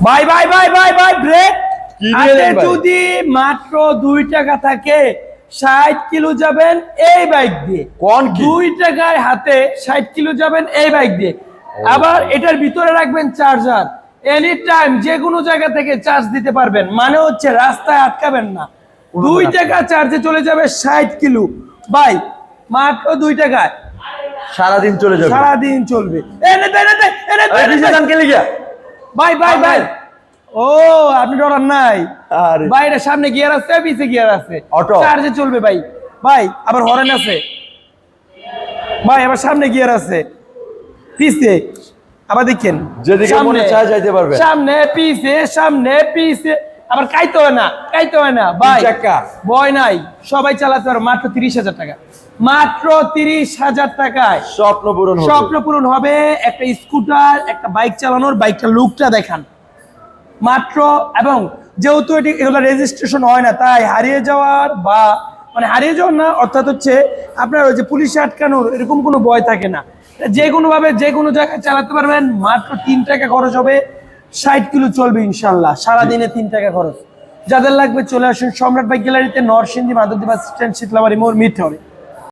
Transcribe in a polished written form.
ভাই ভাই ভাই ভাই ভাই ব্রেক। কি হাতে দিলেন ভাই? যদি মাত্র 2 টাকা থাকে 60 কিলো যাবেন এই বাইক দিয়ে। কোন কি? 2 টাকায় হাতে 60 কিলো যাবেন এই বাইক দিয়ে। আবার এটার ভিতরে রাখবেন চার্জার, এনি টাইম যে কোনো জায়গা থেকে চার্জ দিতে পারবেন, মানে হচ্ছে রাস্তায় আটকাবেন না। 2 টাকা চার্জে চলে যাবে 60 কিলো ভাই, মাত্র 2 টাকায় সারাদিন চলে যাবে। সারাদিন চলবে। এনে দে, এনে দে, এনে দে, আরে এনে কিসে দে। দাম কে লিগা? ভাই ভাই ভাই, ও আপনি ডরান নাই আরে বাইরে, সামনে গিয়ার আছে পিছে গিয়ার আছে, অটো। চার্জে চলবে ভাই। ভাই আবার হরেন আছে ভাই, আবার সামনে গিয়ার আছে পিছে, আবার দেখেন যেদিকে মনে সামনে, চায় যাইতে পারবে। সামনে পিছে, আবার কাইতে হয় না, কাইতে হয় না ভাই, 3 চাকা। ভয় নাই, সবাই চালাতে পারে। মাত্র 30,000 টাকা, মাত্র 30,000 টাকায় স্বপ্ন পূরণ হবে। স্বপ্ন পূরণ হবে। একটা স্কুটার, একটা বাইক চালানোর, বাইকটা লুকটা দেখান মাত্র। এবং যেহেতু এগুলো রেজিস্ট্রেশন হয় না, তাই হারিয়ে যাওয়ার বা মানে হারিয়ে যাওয়ার না, অর্থাৎ হচ্ছে আপনার ওই যে পুলিশে আটকানোর এরকম কোনো ভয় থাকে না। যে কোনো ভাবে যে কোনো জায়গায় চালাতে পারবেন। মাত্র 3 টাকা খরচ হবে, 60 কিলো চলবে ইনশাল্লাহ। সারাদিনে 3 টাকা খরচ। যাদের লাগবে চলে আসুন সম্রাট বাইক গ্যালারিতে, নরসিংদী মাধবদী বাস স্ট্যান্ড, শীতলাবাড়ি মোড়, মিরপুরে।